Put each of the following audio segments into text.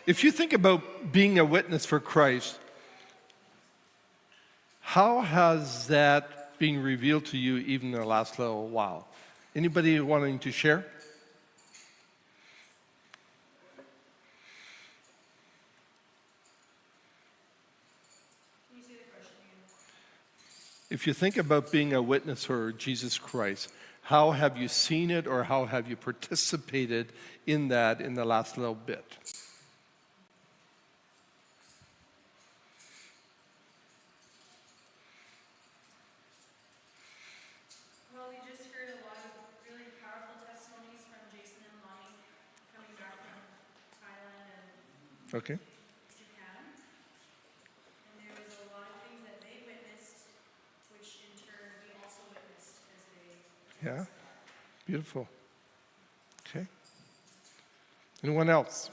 If you think about being a witness for Christ, how has that been revealed to you even in the last little while? Anybody wanting to share? Can you say the question again? If you think about being a witness for Jesus Christ, how have you seen it or how have you participated in that in the last little bit? Well, we just heard a lot of really powerful testimonies from Jason and Lonnie coming back from Thailand and Okay. Japan. And there was a lot of things that they witnessed, which in turn we also witnessed as they Yeah. Beautiful. Okay. Anyone else?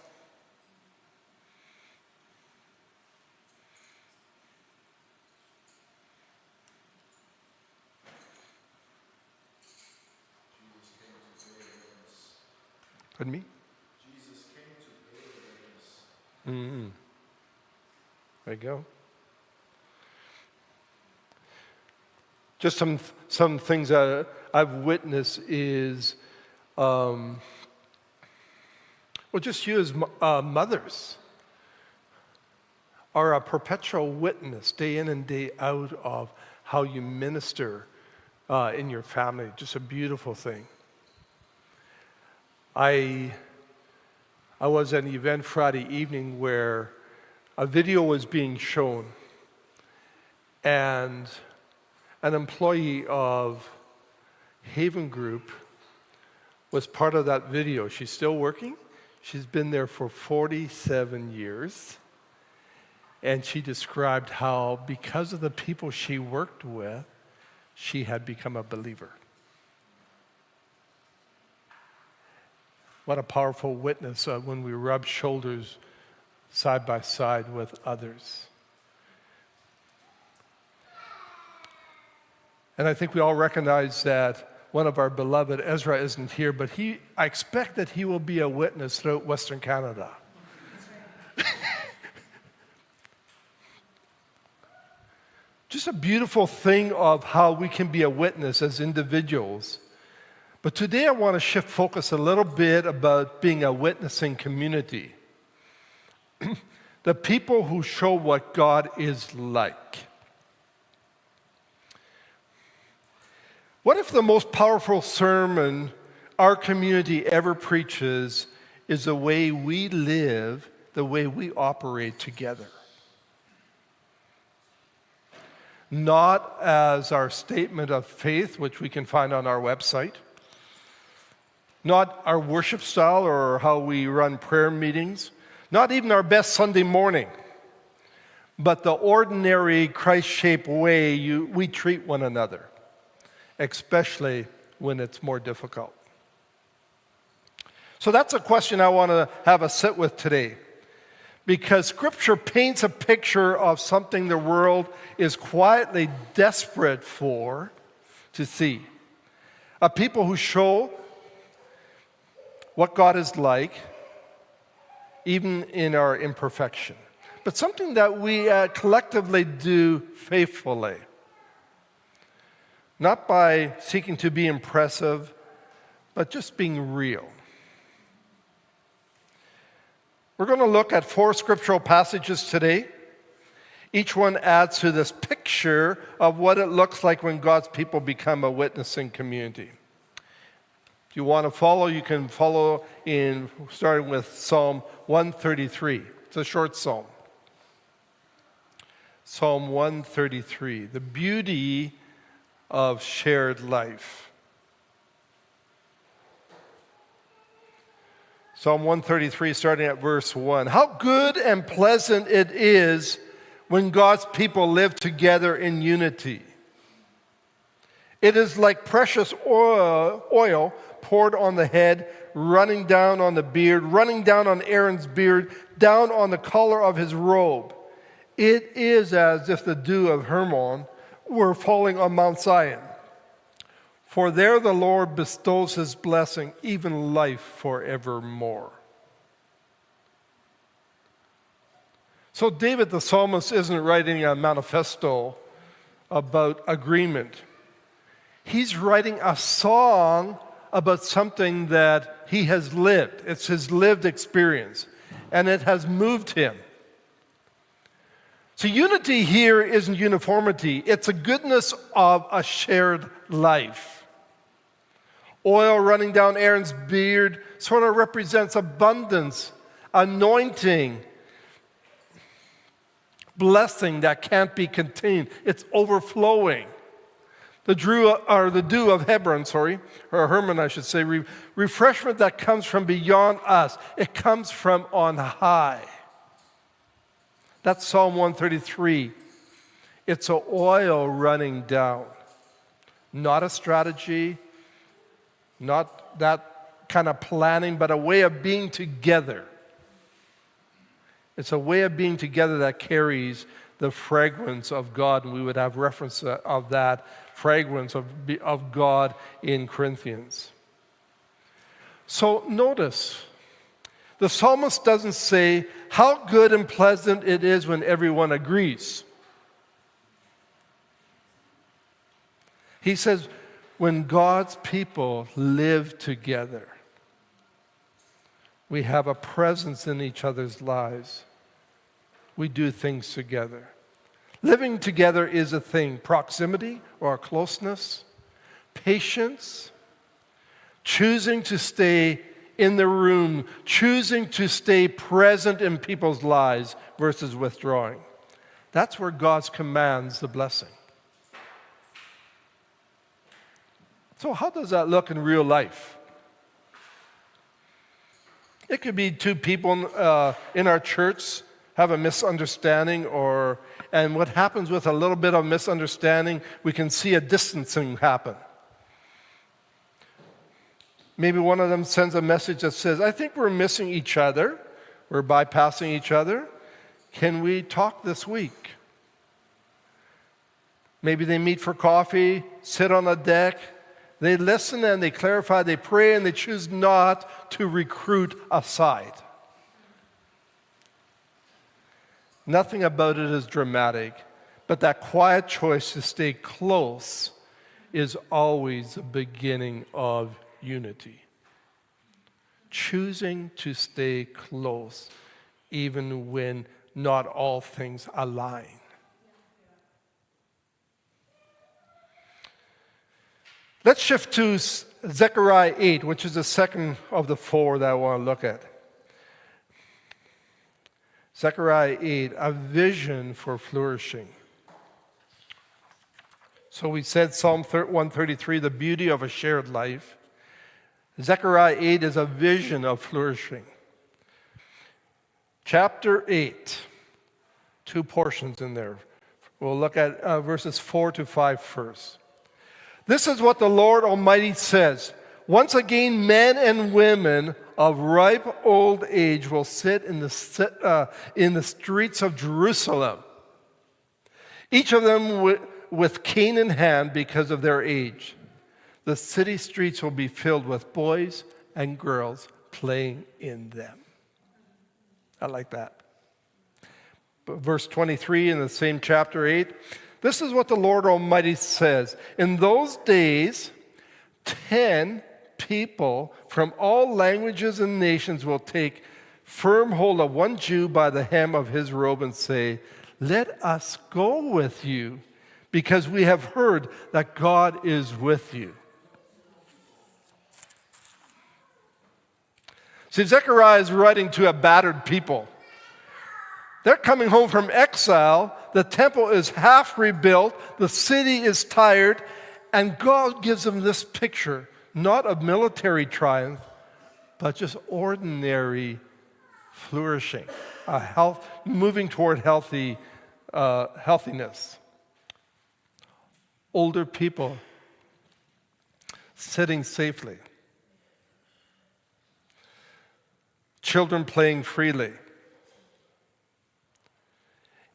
Pardon me? Jesus came to bear witness. There you go. Just some things that I've witnessed is, just you as mothers are a perpetual witness day in and day out of how you minister in your family. Just a beautiful thing. I was at an event Friday evening where a video was being shown, and an employee of Haven Group was part of that video. She's still working. She's been there for 47 years. And she described how, because of the people she worked with, she had become a believer. What a powerful witness when we rub shoulders side by side with others. And I think we all recognize that one of our beloved, Ezra, isn't here, but I expect that he will be a witness throughout Western Canada. Just a beautiful thing of how we can be a witness as individuals. But today I want to shift focus a little bit about being a witnessing community. The people who show what God is like. What if the most powerful sermon our community ever preaches is the way we live, the way we operate together? Not as our statement of faith, which we can find on our website. Not our worship style or how we run prayer meetings. Not even our best Sunday morning. But the ordinary Christ-shaped way we treat one another. Especially when it's more difficult. So that's a question I want to have a sit with today. Because Scripture paints a picture of something the world is quietly desperate to see. A people who show what God is like, even in our imperfection. But something that we collectively do faithfully. Not by seeking to be impressive, but just being real. We're going to look at 4 scriptural passages today. Each one adds to this picture of what it looks like when God's people become a witnessing community. If you want to follow, you can follow starting with Psalm 133. It's a short psalm. Psalm 133, the beauty of shared life. Psalm 133, starting at verse 1. How good and pleasant it is when God's people live together in unity. It is like precious oil poured on the head, running down on the beard, running down on Aaron's beard, down on the collar of his robe. It is as if the dew of Hermon were falling on Mount Zion. For there the Lord bestows his blessing, even life forevermore. So David the psalmist isn't writing a manifesto about agreement. He's writing a song about something that he has lived. It's his lived experience, and it has moved him. So unity here isn't uniformity. It's a goodness of a shared life. Oil running down Aaron's beard sort of represents abundance, anointing, blessing that can't be contained. It's overflowing. The dew of Hebron, or Hermon, I should say, refreshment that comes from beyond us. It comes from on high. That's Psalm 133. It's an oil running down. Not a strategy, not that kind of planning, but a way of being together. It's a way of being together that carries the fragrance of God, and we would have reference of that fragrance of God in Corinthians. So notice, the psalmist doesn't say how good and pleasant it is when everyone agrees. He says, when God's people live together, we have a presence in each other's lives. We do things together. Living together is a thing. Proximity or closeness, patience, choosing to stay in the room, choosing to stay present in people's lives versus withdrawing. That's where God commands the blessing. So how does that look in real life? It could be two people in our church have a misunderstanding, and what happens with a little bit of misunderstanding, we can see a distancing happen. Maybe one of them sends a message that says, I think we're missing each other. We're bypassing each other. Can we talk this week? Maybe they meet for coffee, sit on a deck. They listen and they clarify, they pray, and they choose not to recruit aside. Nothing about it is dramatic, but that quiet choice to stay close is always the beginning of unity. Choosing to stay close even when not all things align. Let's shift to Zechariah 8, which is the second of the four that I want to look at. Zechariah 8, a vision for flourishing. So we said Psalm 133, the beauty of a shared life. Zechariah 8 is a vision of flourishing. Chapter 8, two portions in there. We'll look at verses 4 to 5 first. This is what the Lord Almighty says. Once again, men and women of ripe old age will sit in the streets of Jerusalem, each of them with cane in hand because of their age. The city streets will be filled with boys and girls playing in them. I like that. But verse 23 in the same chapter 8, this is what the Lord Almighty says. In those days, 10 people from all languages and nations will take firm hold of one Jew by the hem of his robe and say, let us go with you, because we have heard that God is with you. See, Zechariah is writing to a battered people. They're coming home from exile. The temple is half rebuilt. The city is tired. And God gives them this picture, not of military triumph, but just ordinary flourishing, moving toward healthiness. Older people sitting safely. Children playing freely.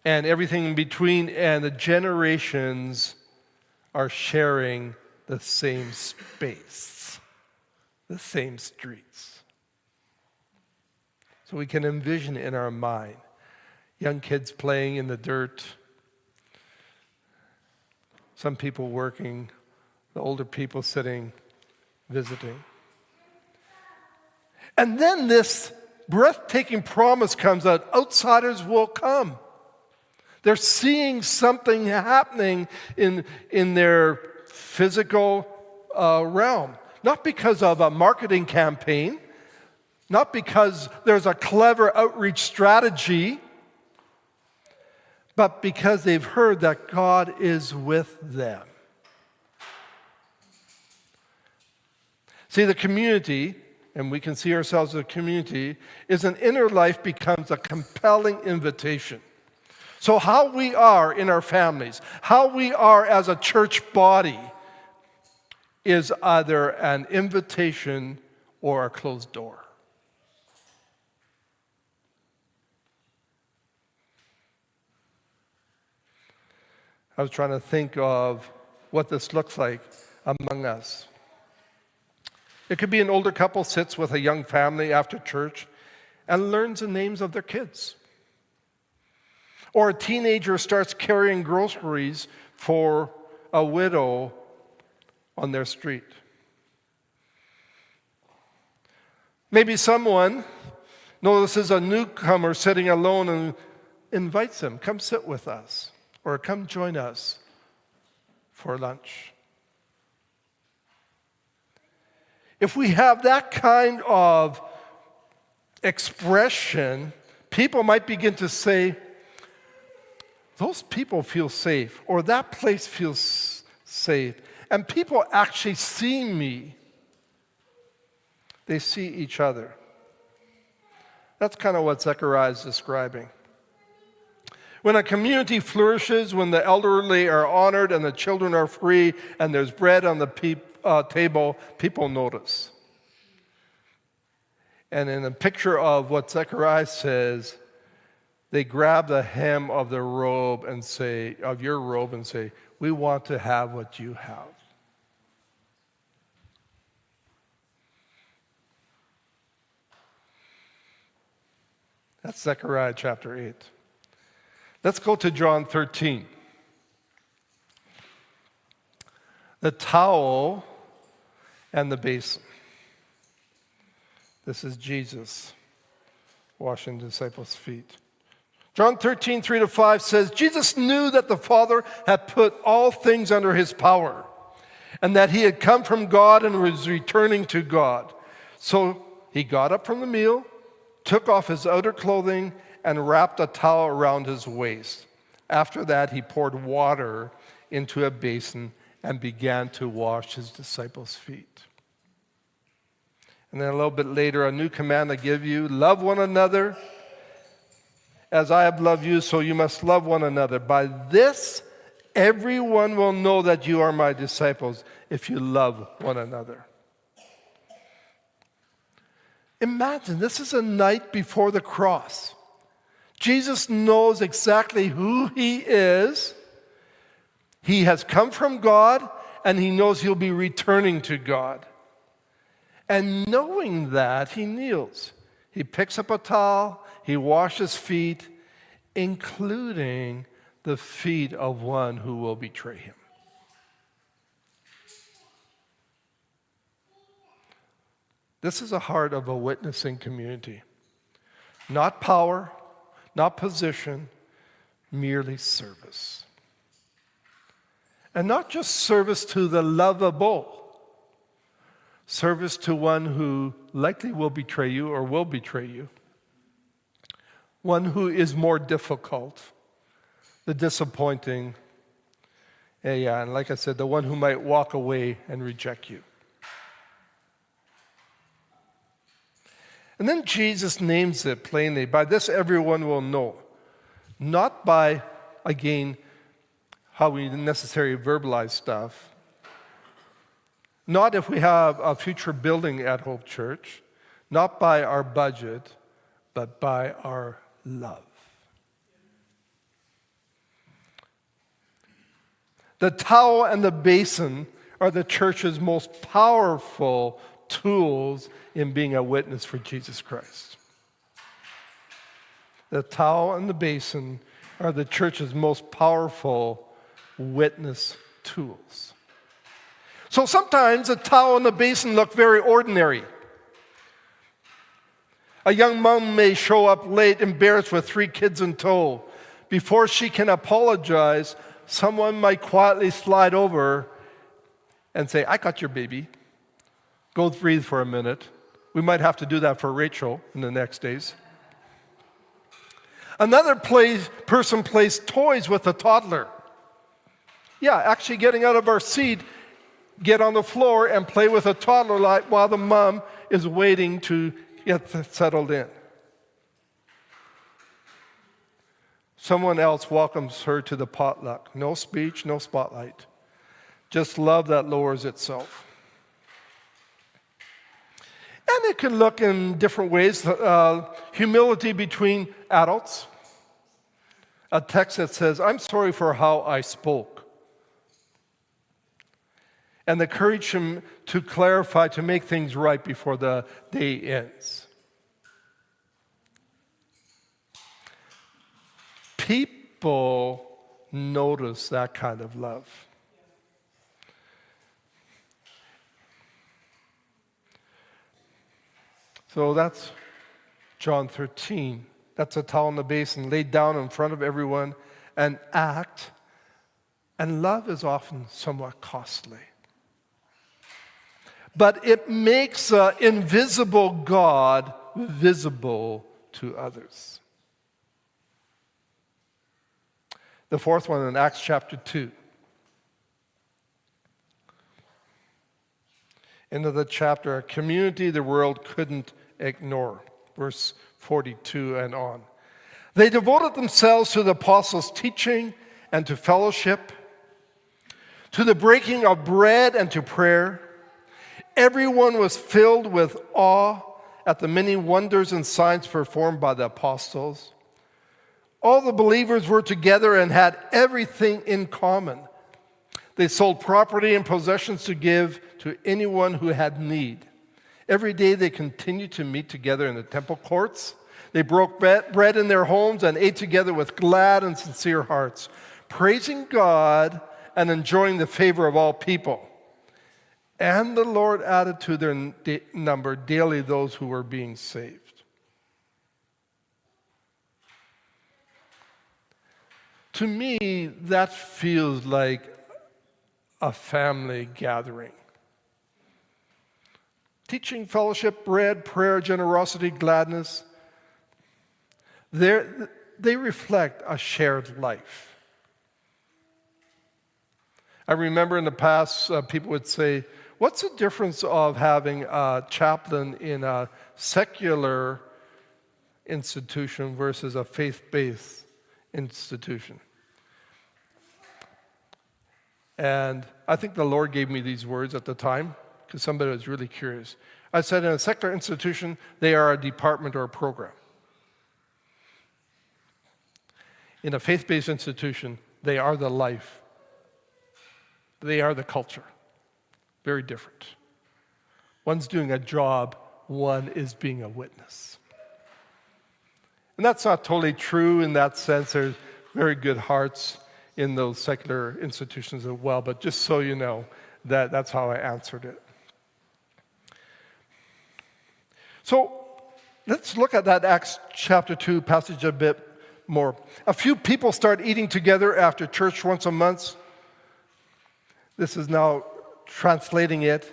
And everything in between, and the generations are sharing the same space, the same streets. So we can envision in our mind, Young kids playing in the dirt. Some people working, the older people sitting, visiting. And then this breathtaking promise comes that outsiders will come. They're seeing something happening in their physical realm. Not because of a marketing campaign, not because there's a clever outreach strategy, but because they've heard that God is with them. See, the community, and we can see ourselves as a community, is an inner life becomes a compelling invitation. So how we are in our families, how we are as a church body, is either an invitation or a closed door. I was trying to think of what this looks like among us. It could be an older couple sits with a young family after church and learns the names of their kids. Or a teenager starts carrying groceries for a widow on their street. Maybe someone notices a newcomer sitting alone and invites them, come sit with us, or come join us for lunch. If we have that kind of expression, people might begin to say, those people feel safe, or that place feels safe. And people actually see me. They see each other. That's kind of what Zechariah is describing. When a community flourishes, when the elderly are honored and the children are free and there's bread on the table, people notice. And in a picture of what Zechariah says, they grab the hem of the robe and say, of your robe and say, we want to have what you have. That's Zechariah chapter 8. Let's go to John 13. The towel and the basin. This is Jesus washing the disciples' feet. John 13, 3-5 says, Jesus knew that the Father had put all things under his power, and that he had come from God and was returning to God. So he got up from the meal, took off his outer clothing, and wrapped a towel around his waist. After that, he poured water into a basin and began to wash his disciples' feet. And then a little bit later, a new command I give you, love one another. As I have loved you, so you must love one another. By this, everyone will know that you are my disciples, if you love one another. Imagine, this is a night before the cross. Jesus knows exactly who he is. He has come from God, and he knows he'll be returning to God. And knowing that, he kneels. He picks up a towel, he washes feet, including the feet of one who will betray him. This is the heart of a witnessing community. Not power, not position, merely service. And not just service to the lovable, service to one who likely will betray you or will betray you. One who is more difficult, the disappointing, and like I said, the one who might walk away and reject you. And then Jesus names it plainly. By this everyone will know. Not by, again, how we necessarily verbalize stuff. Not if we have a future building at Hope Church. Not by our budget, but by our love. The towel and the basin are the church's most powerful tools in being a witness for Jesus Christ. The towel and the basin are the church's most powerful witness tools. So sometimes the towel and the basin look very ordinary. A young mom may show up late, embarrassed with 3 kids in tow. Before she can apologize, someone might quietly slide over and say, "I got your baby. Go breathe for a minute." We might have to do that for Rachel in the next days. Another person plays toys with a toddler. Yeah, actually getting out of our seat, get on the floor and play with a toddler while the mom is waiting to get settled in. Someone else welcomes her to the potluck. No speech, no spotlight. Just love that lowers itself. And it can look in different ways. Humility between adults. A text that says, "I'm sorry for how I spoke." And the courage to clarify, to make things right before the day ends. People notice that kind of love. So that's John 13. That's a towel in the basin laid down in front of everyone, and act. And love is often somewhat costly. But it makes an invisible God visible to others. The fourth one in Acts chapter 2. End of the chapter, a community the world couldn't ignore. Verse 42 and on. They devoted themselves to the apostles' teaching and to fellowship, to the breaking of bread and to prayer. Everyone was filled with awe at the many wonders and signs performed by the apostles. All the believers were together and had everything in common. They sold property and possessions to give to anyone who had need. Every day they continued to meet together in the temple courts. They broke bread in their homes and ate together with glad and sincere hearts, praising God and enjoying the favor of all people. And the Lord added to their number daily those who were being saved. To me, that feels like a family gathering. Teaching, fellowship, bread, prayer, generosity, gladness. They reflect a shared life. I remember in the past, people would say, "What's the difference of having a chaplain in a secular institution versus a faith-based institution?" And I think the Lord gave me these words at the time because somebody was really curious. I said, in a secular institution, they are a department or a program. In a faith-based institution, they are the life. They are the culture. Very different. One's doing a job, one is being a witness. And that's not totally true in that sense. There's very good hearts in those secular institutions as well, but just so you know, that's how I answered it. So let's look at that Acts chapter 2 passage a bit more. A few people start eating together after church once a month. This is now translating it.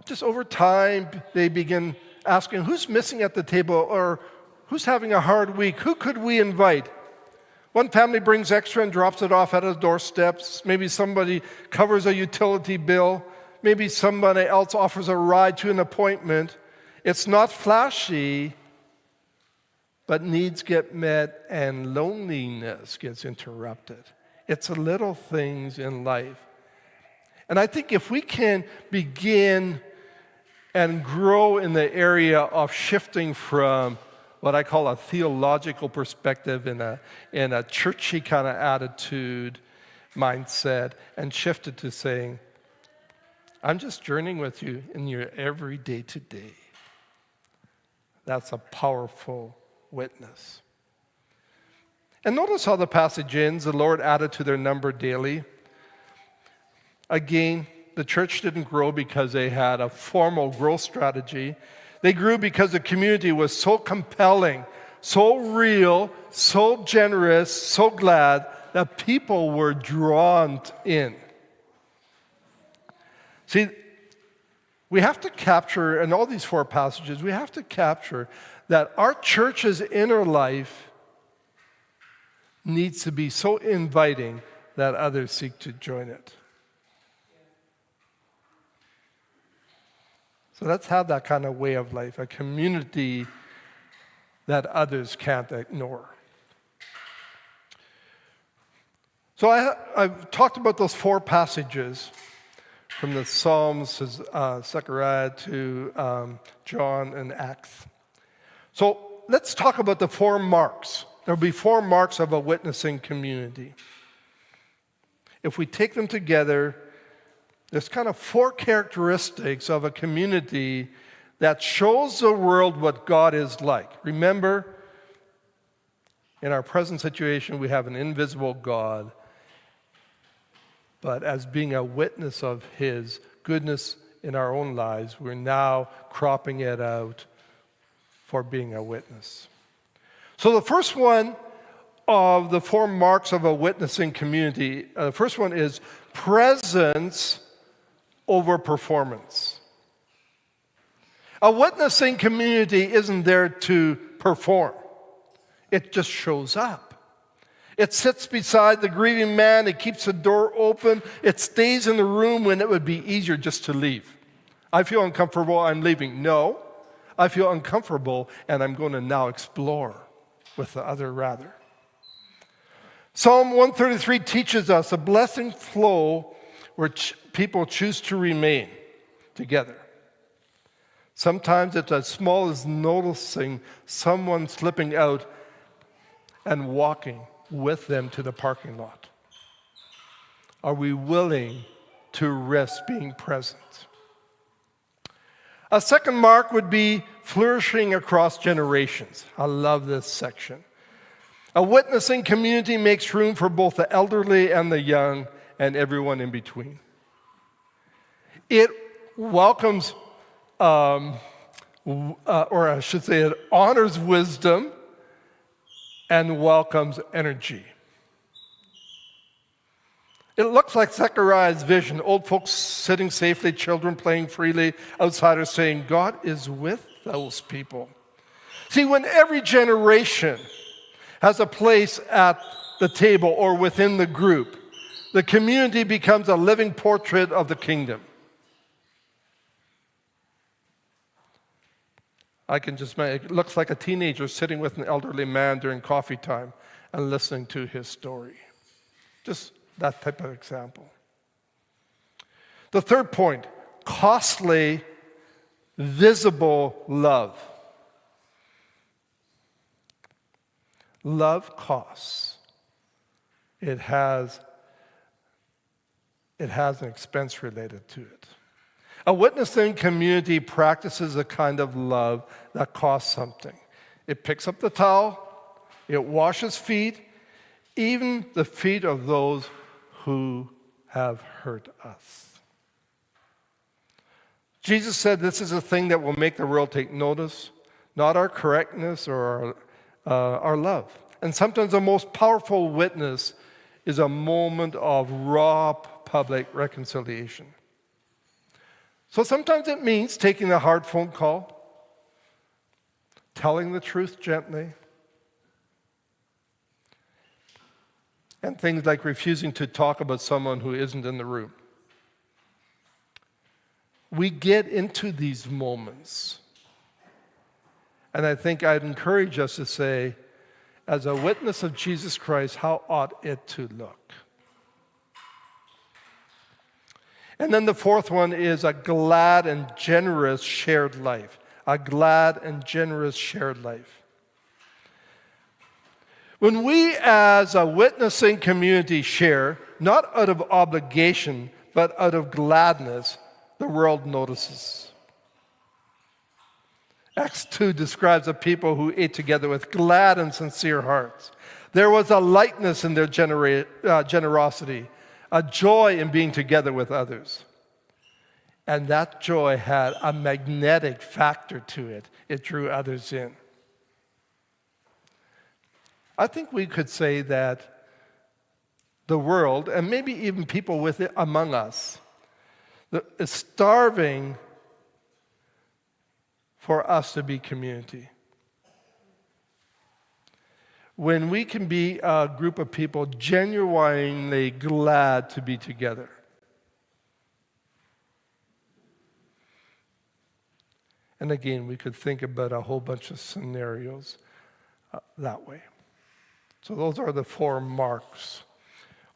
Just over time, they begin asking, who's missing at the table, or who's having a hard week? Who could we invite? One family brings extra and drops it off at his doorsteps. Maybe somebody covers a utility bill. Maybe somebody else offers a ride to an appointment. It's not flashy, but needs get met and loneliness gets interrupted. It's the little things in life. And I think if we can begin and grow in the area of shifting from what I call a theological perspective in a churchy kind of attitude, mindset, and shift it to saying, I'm just journeying with you in your everyday to day. That's a powerful witness. And notice how the passage ends. The Lord added to their number daily. Again, the church didn't grow because they had a formal growth strategy. They grew because the community was so compelling, so real, so generous, so glad that people were drawn in. See, we have to capture, in all these four passages, we have to capture that our church's inner life needs to be so inviting that others seek to join it. So let's have that kind of way of life, a community that others can't ignore. So I've talked about those four passages from the Psalms, Zechariah to John and Acts. So let's talk about the four marks. There'll be four marks of a witnessing community. If we take them together, there's kind of four characteristics of a community that shows the world what God is like. Remember, in our present situation, we have an invisible God, but as being a witness of His goodness in our own lives, we're now cropping it out for being a witness. So the first one of the four marks of a witnessing community, the first one is presence over performance. A witnessing community isn't there to perform. It just shows up. It sits beside the grieving man. It keeps the door open. It stays in the room when it would be easier just to leave. I feel uncomfortable, I'm leaving. No, I feel uncomfortable, and I'm going to now explore with the other rather. Psalm 133 teaches us a blessing flow where people choose to remain together. Sometimes it's as small as noticing someone slipping out and walking with them to the parking lot. Are we willing to risk being present? A second mark would be flourishing across generations. I love this section. A witnessing community makes room for both the elderly and the young and everyone in between. It welcomes, or I should say, it honors wisdom and welcomes energy. It looks like Zechariah's vision, old folks sitting safely, children playing freely, outsiders saying, God is with those people. See, when every generation has a place at the table or within the group, the community becomes a living portrait of the kingdom. I can just make it looks like a teenager sitting with an elderly man during coffee time and listening to his story. Just that type of example. The third point, costly, visible love. Love costs. It has an expense related to it. A witnessing community practices a kind of love that costs something. It picks up the towel, it washes feet, even the feet of those who have hurt us. Jesus said this is a thing that will make the world take notice, not our correctness or our love. And sometimes the most powerful witness is a moment of raw public reconciliation. So sometimes it means taking a hard phone call, telling the truth gently, and things like refusing to talk about someone who isn't in the room. We get into these moments. And I think I'd encourage us to say, as a witness of Jesus Christ, how ought it to look? And then the fourth one is a glad and generous shared life. A glad and generous shared life. When we as a witnessing community share, not out of obligation, but out of gladness, the world notices. Acts 2 describes a people who ate together with glad and sincere hearts. There was a lightness in their generosity, a joy in being together with others. And that joy had a magnetic factor to it. It drew others in. I think we could say that the world, and maybe even people with it among us, is starving for us to be community. When we can be a group of people genuinely glad to be together. And again, we could think about a whole bunch of scenarios that way. So those are the 4 marks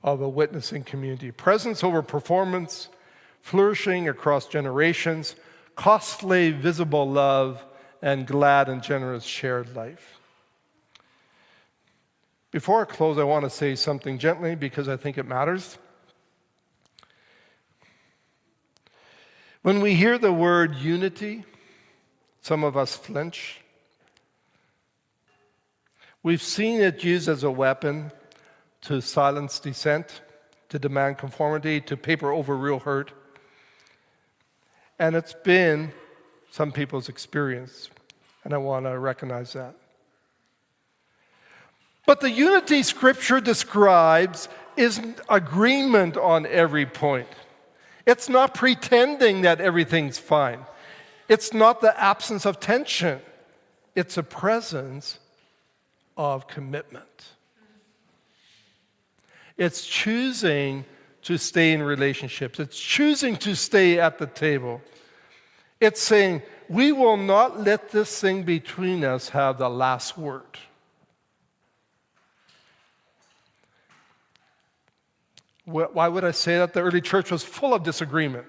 of a witnessing community. Presence over performance, flourishing across generations, costly, visible love, and glad and generous shared life. Before I close, I want to say something gently because I think it matters. When we hear the word unity, some of us flinch. We've seen it used as a weapon to silence dissent, to demand conformity, to paper over real hurt. And it's been some people's experience, and I want to recognize that. But the unity Scripture describes isn't agreement on every point. It's not pretending that everything's fine. It's not the absence of tension. It's a presence of commitment. It's choosing to stay in relationships. It's choosing to stay at the table. It's saying, we will not let this thing between us have the last word. Why would I say that? The early church was full of disagreement.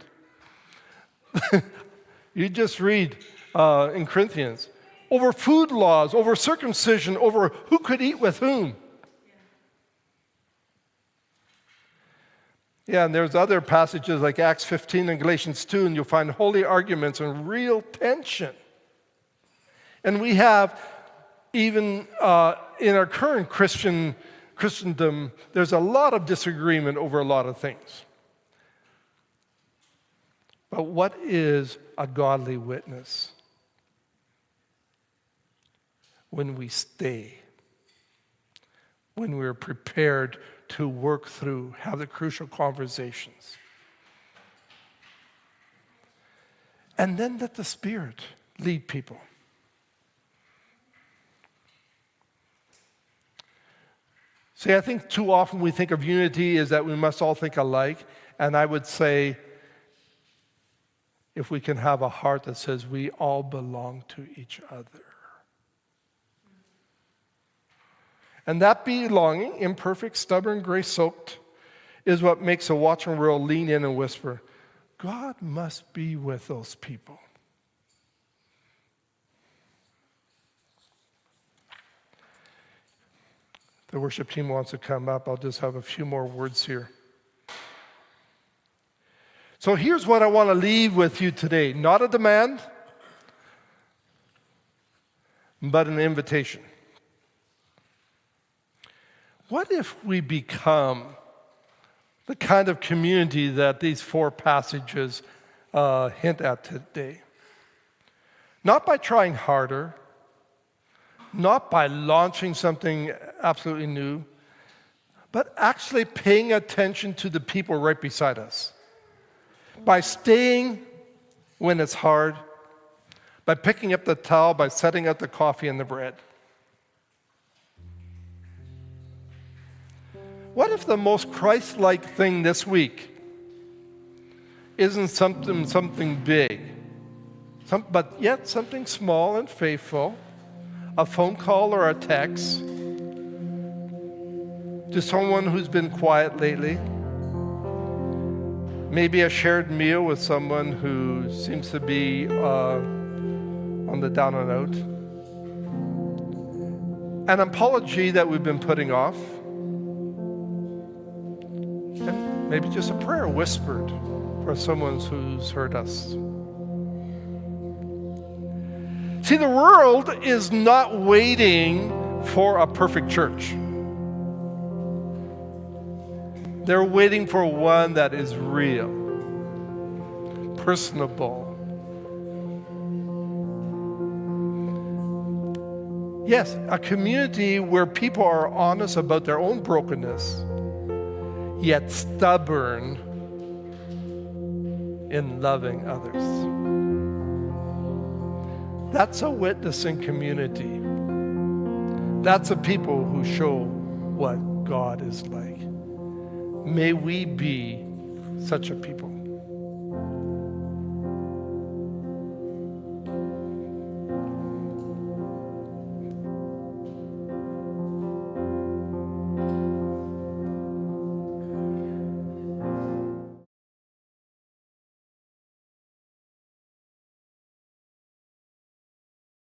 You just read in Corinthians over food laws, over circumcision, over who could eat with whom. Yeah, and there's other passages like Acts 15 and Galatians 2, and you'll find holy arguments and real tension. And we have, even in our current Christendom, there's a lot of disagreement over a lot of things. But what is a godly witness? When we stay, when we're prepared to work through, have the crucial conversations. And then let the Spirit lead people. See, I think too often we think of unity as that we must all think alike, and I would say, if we can have a heart that says we all belong to each other. And that belonging, imperfect, stubborn, grace-soaked, is what makes a watching world lean in and whisper, God must be with those people. The worship team wants to come up. I'll just have a few more words here. So here's what I want to leave with you today. Not a demand, but an invitation. What if we become the kind of community that these 4 passages hint at today? Not by trying harder, not by launching something absolutely new, but actually paying attention to the people right beside us. By staying when it's hard, by picking up the towel, by setting out the coffee and the bread. What if the most Christ-like thing this week isn't something big, but yet something small and faithful, a phone call or a text to someone who's been quiet lately, maybe a shared meal with someone who seems to be on the down and out, an apology that we've been putting off, and maybe just a prayer whispered for someone who's hurt us. See, the world is not waiting for a perfect church. They're waiting for one that is real, personable. Yes, a community where people are honest about their own brokenness, yet stubborn in loving others. That's a witnessing community. That's a people who show what God is like. May we be such a people.